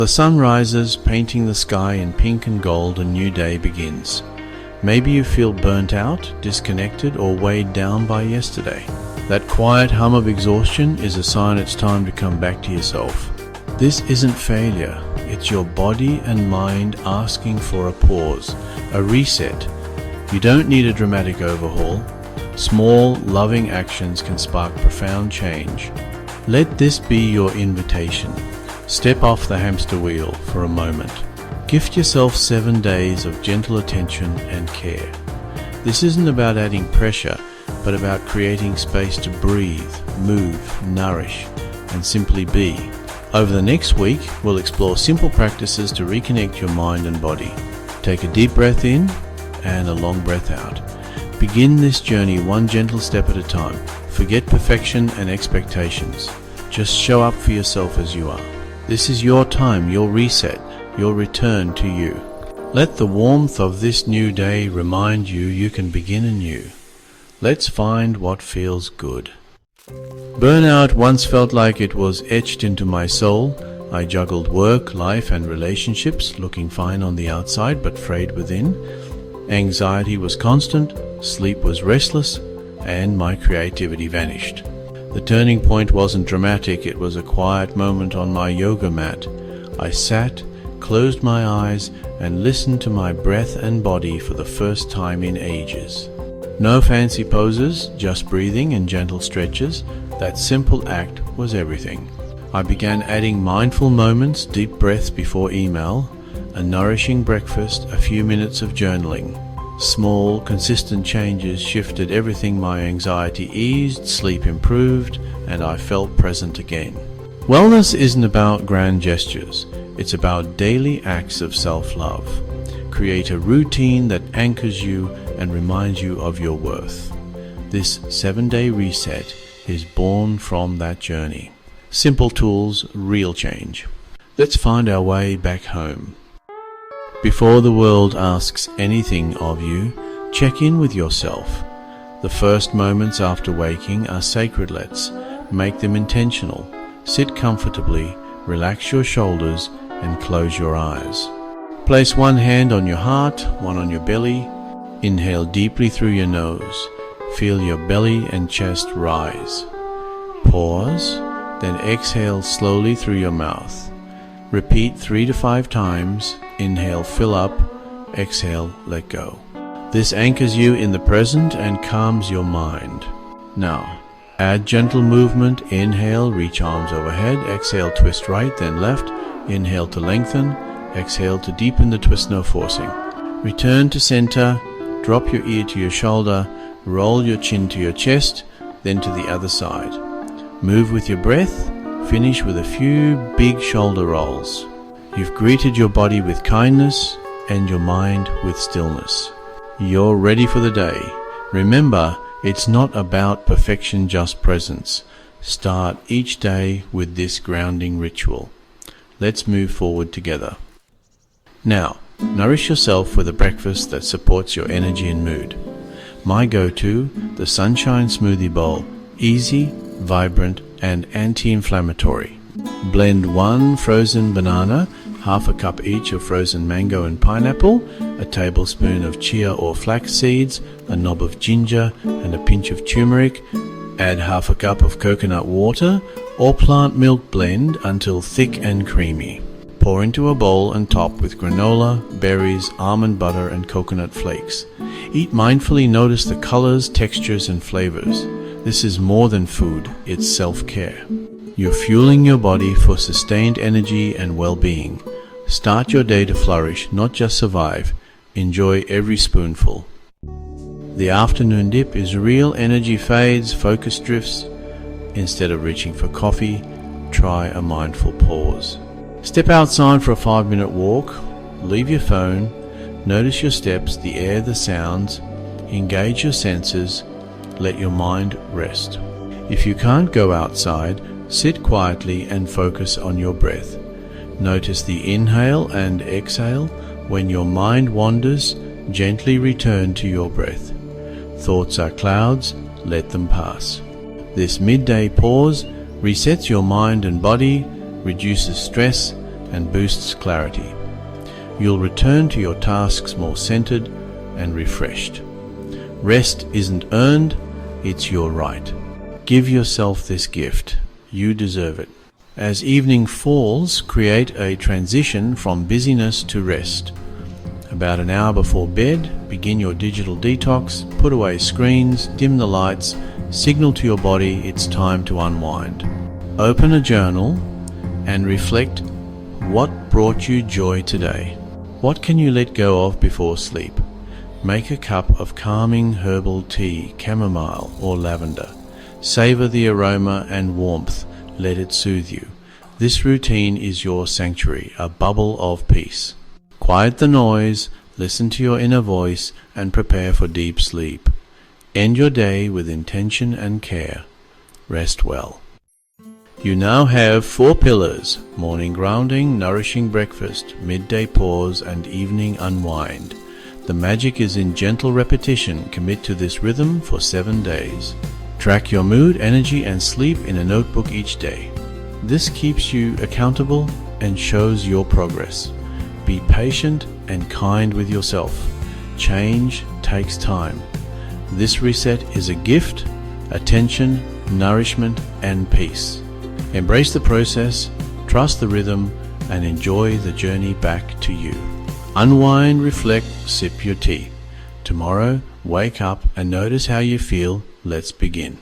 The sun rises, painting the sky in pink and gold. A new day begins. Maybe you feel burnt out, disconnected, or weighed down by yesterday. That quiet hum of exhaustion is a sign it's time to come back to yourself. This isn't failure, it's your body and mind asking for a pause, a reset. You don't need a dramatic overhaul. Small, loving actions can spark profound change. Let this be your invitation. Step off the hamster wheel for a moment. Gift yourself 7 days of gentle attention and care. This isn't about adding pressure, but about creating space to breathe, move, nourish, and simply be. Over the next week, we'll explore simple practices to reconnect your mind and body. Take a deep breath in and a long breath out. Begin this journey one gentle step at a time. Forget perfection and expectations. Just show up for yourself as you are. This is your time, your reset, your return to you. Let the warmth of this new day remind you you can begin anew. Let's find what feels good. Burnout once felt like it was etched into my soul. I juggled work, life, and relationships, looking fine on the outside but frayed within. Anxiety was constant, sleep was restless, and my creativity vanished. The turning point wasn't dramatic, it was a quiet moment on my yoga mat. I sat, closed my eyes, and listened to my breath and body for the first time in ages. No fancy poses, just breathing and gentle stretches. That simple act was everything. I began adding mindful moments, deep breaths before email, a nourishing breakfast, a few minutes of journaling. Small, consistent changes shifted everything. My anxiety eased, sleep improved, and I felt present again. Wellness isn't about grand gestures. It's about daily acts of self-love. Create a routine that anchors you and reminds you of your worth. This 7-day reset is born from that journey. Simple tools, real change. Let's find our way back home. Before the world asks anything of you, check in with yourself. The first moments after waking are sacred. Let's make them intentional. Sit comfortably, relax your shoulders, and close your eyes. Place one hand on your heart, one on your belly. Inhale deeply through your nose. Feel your belly and chest rise. Pause, then exhale slowly through your mouth. Repeat 3 to 5 times. Inhale, fill up. Exhale, let go. This anchors you in the present and calms your mind. Now, add gentle movement. Inhale, reach arms overhead. Exhale, twist right, then left. Inhale to lengthen. Exhale to deepen the twist, no forcing. Return to center. Drop your ear to your shoulder. Roll your chin to your chest, then to the other side. Move with your breath. Finish with a few big shoulder rolls. You've greeted your body with kindness and your mind with stillness. You're ready for the day. Remember, it's not about perfection, just presence. Start each day with this grounding ritual. Let's move forward together. Now, nourish yourself with a breakfast that supports your energy and mood. My go-to, the Sunshine Smoothie Bowl. Easy, vibrant, and anti-inflammatory. Blend 1 frozen banana, half a cup each of frozen mango and pineapple, a tablespoon of chia or flax seeds, a knob of ginger, and a pinch of turmeric. Add half a cup of coconut water or plant milk. Blend until thick and creamy. Pour into a bowl and top with granola, berries, almond butter, and coconut flakes. Eat mindfully. Notice the colors, textures, and flavors. This is more than food, it's self-care. You're fueling your body for sustained energy and well-being. Start your day to flourish, not just survive. Enjoy every spoonful. The afternoon dip is real. Energy fades, focus drifts. Instead of reaching for coffee, try a mindful pause. Step outside for a 5-minute walk. Leave your phone. Notice your steps, the air, the sounds. Engage your senses. Let your mind rest. If you can't go outside, sit quietly and focus on your breath. Notice the inhale and exhale. When your mind wanders, gently return to your breath. Thoughts are clouds, let them pass. This midday pause resets your mind and body, reduces stress, and boosts clarity. You'll return to your tasks more centered and refreshed. Rest isn't earned, it's your right. Give yourself this gift. You deserve it. As evening falls, create a transition from busyness to rest. About an hour before bed, begin your digital detox, put away screens, dim the lights, signal to your body it's time to unwind. Open a journal and reflect what brought you joy today. What can you let go of before sleep? Make a cup of calming herbal tea, chamomile or lavender. Savor the aroma and warmth. Let it soothe you. This routine is your sanctuary, a bubble of peace. Quiet the noise, listen to your inner voice, and prepare for deep sleep. End your day with intention and care. Rest well. You now have 4 pillars: morning grounding, nourishing breakfast, midday pause, and evening unwind. The magic is in gentle repetition. Commit to this rhythm for 7 days. Track your mood, energy, and sleep in a notebook each day. This keeps you accountable and shows your progress. Be patient and kind with yourself. Change takes time. This reset is a gift, attention, nourishment, and peace. Embrace the process, trust the rhythm, and enjoy the journey back to you. Unwind, reflect, sip your tea. Tomorrow, wake up and notice how you feel. Let's begin.